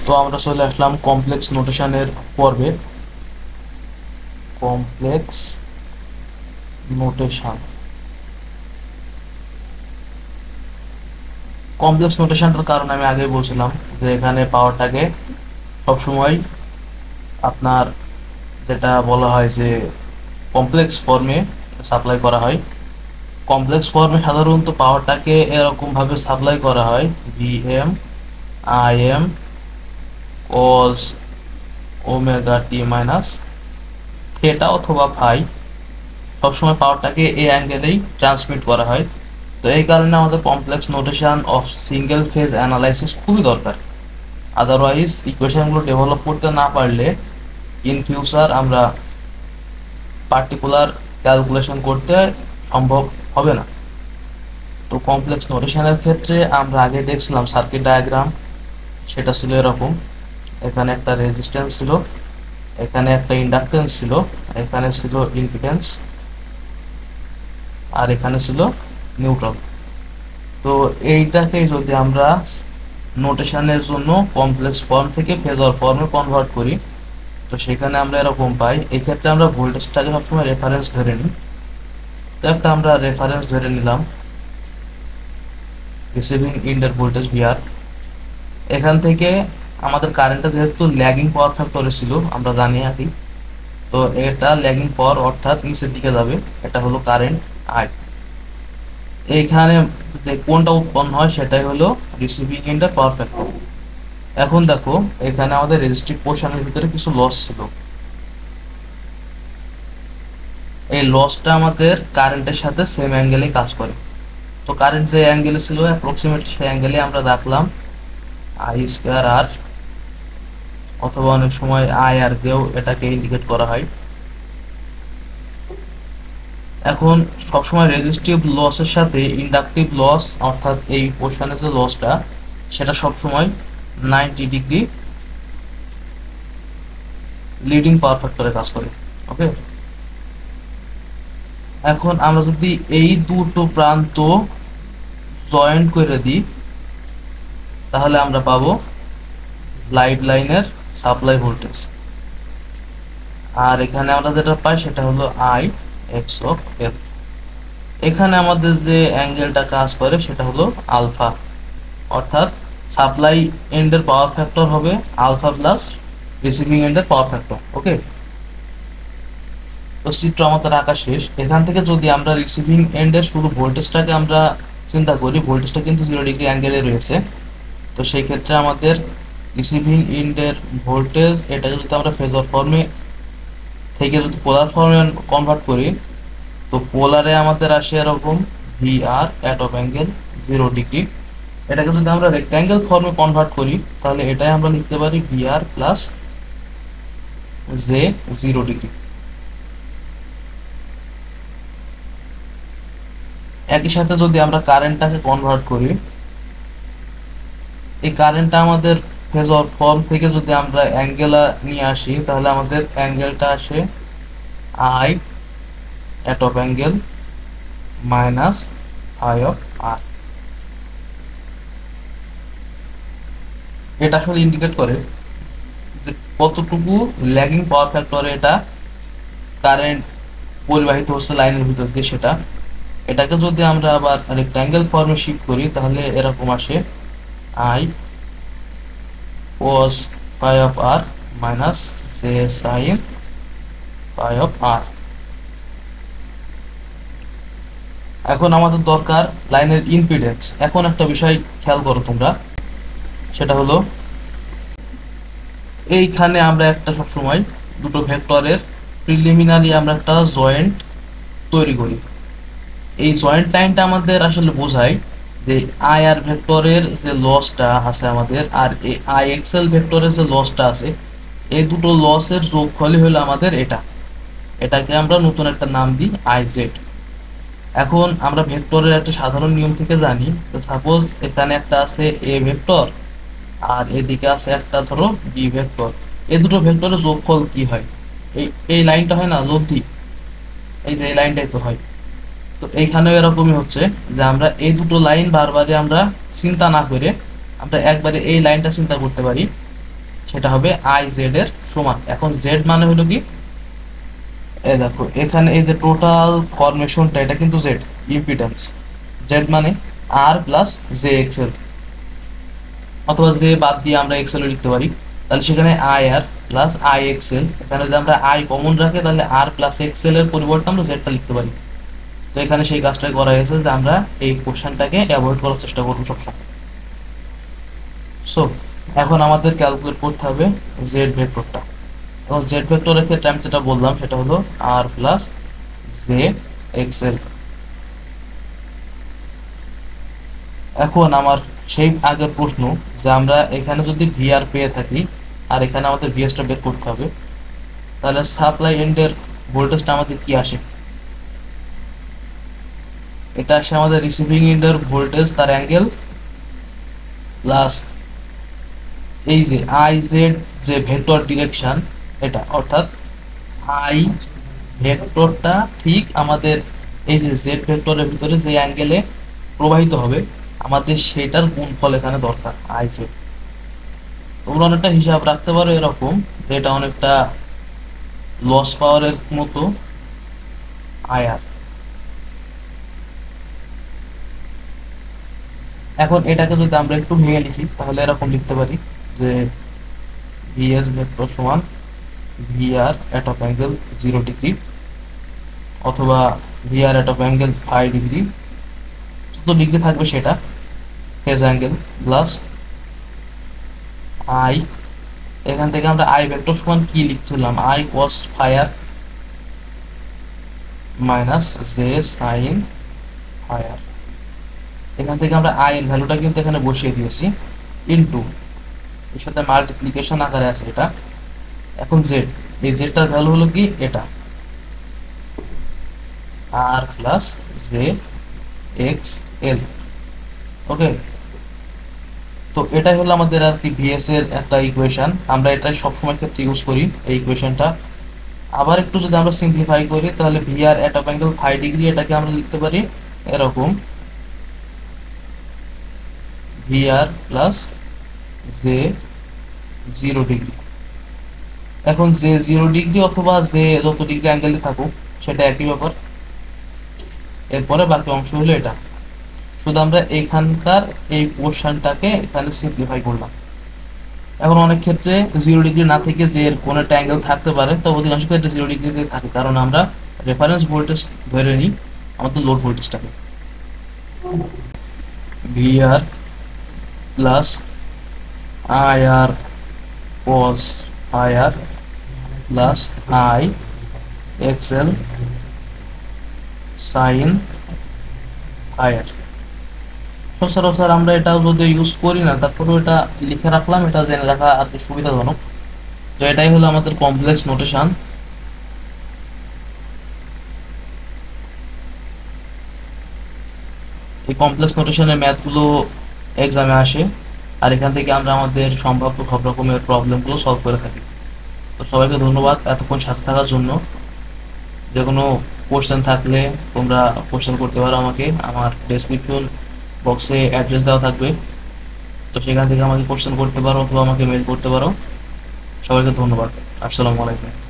তো আমরা চলে আসলাম কমপ্লেক্স নোটেশনের পর্বে। কমপ্লেক্স নোটেশন কমপ্লেক্স নোটেশনটার কারণ আমি আগেই বলছিলাম যে এখানে পাওয়ারটাকে সবসময় আপনার যেটা বলা হয় যে কমপ্লেক্স ফর্মে সাপ্লাই করা হয়। কমপ্লেক্স ফর্মে সাধারণত পাওয়ারটাকে এরকম ভাবে সাপ্লাই করা হয় VM IM cause omega t minus theta অথবা ফাই। সবসময় পাওয়ারটাকে এই অ্যাঙ্গেলেই ট্রান্সমিট করা হয়। তো এই কারণে আমাদের complex notation of single phase analysis খুবই দরকার। আদারওয়াইজ ইকুয়েশনগুলো ডেভেলপ করতে না পারলে ইন ফিউচার আমরা পার্টিকুলার ক্যালকুলেশন করতে সম্ভব হবে না। তো কমপ্লেক্স নোটেশনের ক্ষেত্রে আমরা আগে দেখছিলাম সার্কিট ডায়াগ্রাম, সেটা ছিল এরকম। এখানে একটা রেজিস্ট্যান্স ছিল, এখানে একটা ইন্ডাকটেন্স ছিল, এখানে ছিল ইম্পিডেন্স, আর এখানে ছিল নিউট্রাল। তো এইটাকে যদি আমরা নোটেশনের জন্য কমপ্লেক্স ফর্ম থেকে ফেজর ফর্মে কনভার্ট করি, তো সেখানে আমরা এরকম পাই। এক্ষেত্রে আমরা ভোল্টেজটাকে সবসময় রেফারেন্স ধরে নিই। তো একটা আমরা রেফারেন্স ধরে নিলাম রিসিভিং ইন্ডের ভোল্টেজ ভিআর। এখান থেকে আমাদের কারেন্টটা যেহেতু ল্যাগিং পাওয়ার ফ্যাক্টরে ছিল আমরা জানি আগে, তো এটা ল্যাগিং পাওয়ার অর্থাৎ নিচের দিকে যাবে, এটা হলো কারেন্ট আই। এইখানে যে কোনটা উৎপন্ন হয় সেটাই হলো রিসিভিং এন্ডের পাওয়ার ফ্যাক্টর। এখন দেখো এখানে আমাদের রেজিস্টিভ পোর্শনের ভিতরে কিছু লস ছিল। এই লসটা আমাদের কারেন্টের সাথে সেম অ্যাঙ্গেলে কাজ করে। তো কারেন্ট যে অ্যাঙ্গেলে ছিল অ্যাপ্রক্সিমেট সেই অ্যাঙ্গেলে আমরা রাখলাম আই স্কোয়ার আর, অথবা অনেক সময় আই আর দিয়েও এটাকে ইন্ডিকেট করা হয়। এখন সবসময় রেজিস্টিভ লসের সাথে ইন্ডাকটিভ লস অর্থাৎ এই পোর্শনের যে লসটা সেটা সবসময় 90 ডিগ্রি লিডিং পাওয়ার ফ্যাক্টরে কাজ করে। ওকে, এখন আমরা যদি এই দুটো প্রান্ত জয়েন্ট করে দিই তাহলে আমরা পাবো লাইট লাইনের সাপ্লাই ভোল্টেজ। আর এখানে আমরা যেটা পাই সেটা হলো আই এক্স অফ এল। এখানে আমাদের যে অ্যাঙ্গেলটা কাজ করে সেটা হলো আলফা, অর্থাৎ সাপ্লাই এন্ডের পাওয়ার ফ্যাক্টর হবে আলফা প্লাস রিসিভিং এন্ডের পাওয়ার ফ্যাক্টর। ওকে, তো চিত্র আমাদের আঁকা শেষ। এখান থেকে যদি আমরা রিসিভিং এন্ডের শুধু ভোল্টেজটাকে আমরা চিন্তা করি, ভোল্টেজটা কিন্তু 0 ডিগ্রি অ্যাঙ্গেলে রয়েছে। তো সেই ক্ষেত্রে আমাদের রিসিভিং এন্ডের ভোল্টেজ এটাকে যদি আমরা ফেজর ফর্মে থেকে যদি পোলার ফর্মে কনভার্ট করি, তো পোলারে আমাদের আসে এরকম V R at of angle 0 degree. এটাকে যদি আমরা রেক্ট্যাঙ্গেল ফর্মে কনভার্ট করি তাহলে এটাই আমরা লিখতে পারি ভি আর প্লাস জে 0 ডিগ্রি। একই সাথে যদি আমরা কারেন্টটাকে কনভার্ট করি, এই কারেন্টটা আমাদের ফেজর ফর্ম থেকে যদি আমরা অ্যাঙ্গেল নিয়ে আসি তাহলে আমাদের অ্যাঙ্গেলটা আসে I at of angle minus I of R. এটা আসলে ইন্ডিকেট করে যে কতটুকু ল্যাগিং পাওয়ার ফ্যাক্টরে এটা কারেন্ট পরিবাহিত হচ্ছে লাইনের ভিতর দিয়ে সেটা। এটাকে যদি আমরা আবার রেক্ট্যাঙ্গেল ফর্মে শিফট করি তাহলে এরকম আসে I cos phi of r minus j sin phi of r। এখন আমাদের দরকার লাইনের ইম্পিডেন্স। এখন একটা বিষয় খেয়াল করো তোমরা, সেটা হলো এইখানে আমরা একটা সবসময় দুটো ভেক্টরের প্রিলিমিনারি আমরা একটা জয়েন্ট তৈরি করি। এই জয়েন্ট লাইনটা আমাদের আসলে বোঝায় যে আই আর ভেক্টরের যে লসটা আছে আমাদের আর এই আই এক্সেল ভেক্টরের যে লসটা আছে, এই দুটো লসের যোগফলই হলো আমাদের এটা। এটাকে আমরা নতুন একটা নাম দিই আই জেড। এখন আমরা ভেক্টরের একটা সাধারণ নিয়ম থেকে জানি, তো সাপোজ এখানে একটা আছে এ ভেক্টর আর এদিকে আছে একটা ধরো বি ভেক্টর। এই দুটো ভেক্টরের যোগফল কি হয়? এই এই লাইনটা হয় না লব্ধি, এই যে এই লাইনটাই তো হয়। তো এইখানেও এরকমই হচ্ছে যে আমরা এই দুটো লাইন বারবারই আমরা চিন্তা না করে আমরা একবারে এই লাইনটা চিন্তা করতে পারি সেটা হবে আই জেড এর সমান। এখন জেড মানে হলো কি, এই দেখো এখানে এই যে টোটাল ফরমেশনটা এটা কিন্তু জেড ইম্পিডেন্স, জেড মানে আর প্লাস জে এক্সেল, অথবা জে বাদ দিয়ে আমরা এক্সেল লিখতে পারি। তাহলে সেখানে I R plus I XL, এখানে যদি আমরা আই কমন রাখি তাহলে আর প্লাস এক্সেল এর পরিবর্তে আমরা জেডটা লিখতে পারি। তো এখানে সেই কাজটাই করা গেছে যে আমরা এই কোশ্চেনটাকে অ্যাভয়েড করার চেষ্টা করবো সবসময়। সো এখন আমাদের ক্যালকুলেট করতে হবে জেড ভেক্টরটা। এবং জেড ভেক্টরের ক্ষেত্রে আমি যেটা বললাম সেটা হলো আর প্লাস জে এক্সেল। এখন আমার সেই আগের প্রশ্ন যে আমরা এখানে যদি ভিআর পেয়ে থাকি আর এখানে আমাদের ভিএসটা বের করতে হবে, তাহলে সাপ্লাই এন্ডের ভোল্টেজটা আমাদের কি আসে? এটা আসে আমাদের রিসিভিং এন্ডের ভোল্টেজ তার অ্যাঙ্গেল প্লাস এই যে আই জেড যে ভেক্টর ডিরেকশন এটা, অর্থাৎ আই ভেক্টরটা ঠিক আমাদের এই যে জেড ভেক্টরের ভিতরে যে অ্যাঙ্গেলে প্রবাহিত হবে আমাদের সেটার গুণফল এখানে দরকার আই জেড। তোমরা অনেকটা হিসাব রাখতে পারো এরকম যে এটা অনেকটা লস পাওয়ারের মতো আয়ার। এখন এটাকে যদি আমরা একটু ভেঙে লিখি তাহলে এরকম লিখতে পারি যে ভিএস ভেক্টর সমান VR at of angle 0 degree, অথবা VR at of angle 5 degree, যত ডিগ্রি থাকবে সেটা ফেজ অ্যাঙ্গেল প্লাস আই, এখান থেকে আমরা আই ভেক্টর সমান কি লিখছিলাম, I cos phi minus J sine phi. এখান থেকে আমরা আই এর ভ্যালুটা কিন্তু এখানে বসিয়ে দিয়েছি ইনটু এর সাথে মাল্টিপ্লিকেশন আকারে আছে এটা। এখন জেড, এই জেডটার ভ্যালু হলো কি এটা আর প্লাস জে এক্স এল। ওকে, তো এটাই হলো আমাদের আর কি ভিএস এর একটা ইকুয়েশন। আমরা এটা সবসময় ক্ষেত্রে ইউজ করি এই ইকুয়েশনটা। আবার একটু যদি আমরা সিম্পলিফাই করি তাহলে VR at of angle 5 degree এটাকে আমরা লিখতে পারি এরকম ভিআর প্লাস জে 0 ডিগ্রি। এখন জে 0 ডিগ্রি অথবা জে যত ডিগ্রি অ্যাঙ্গেলে থাকুক সেটা একই ব্যাপার। এরপরে বাকি অংশ হলো এটা, শুধু আমরা এখানকার এই পোর্শনটাকে এখানে সিম্পলিফাই করলাম। এখন অনেক ক্ষেত্রে 0 ডিগ্রি না থেকে যে এর কোন একটা অ্যাঙ্গেল থাকতে পারে, তো অধিকাংশ ক্ষেত্রে 0 ডিগ্রিতে থাকে, কারণ আমরা রেফারেন্স ভোল্টেজ ধরে নিই আমাদের লোড ভোল্টেজটাকে। VR plus IR cos IR plus I XL sine IR. সচরাচর আমরা এটা যদি ইউজ করি না তারপরেও এটা লিখে রাখলাম, এটা জেনে রাখা আর কি সুবিধাজনক। তো এটাই হলো আমাদের কমপ্লেক্স নোটেশন। এই কমপ্লেক্স নোটেশনের ম্যাথগুলো এক্সামে আসে, আর এখান থেকে আমরা আমাদের সম্ভাব্য সব রকমের প্রবলেমগুলো সলভ করে থাকি। তো সবাইকে ধন্যবাদ এতক্ষণ সাথে থাকার জন্য। যে কোনো কোশ্চেন থাকলে তোমরা কোশ্চেন করতে পারো আমাকে, আমার ডেসক্রিপশন বক্সে অ্যাড্রেস দেওয়া থাকবে, তো সেখান থেকে আমাকে কোশ্চেন করতে পারো অথবা আমাকে মেল করতে পারো। সবাইকে ধন্যবাদ। আসসালামু আলাইকুম।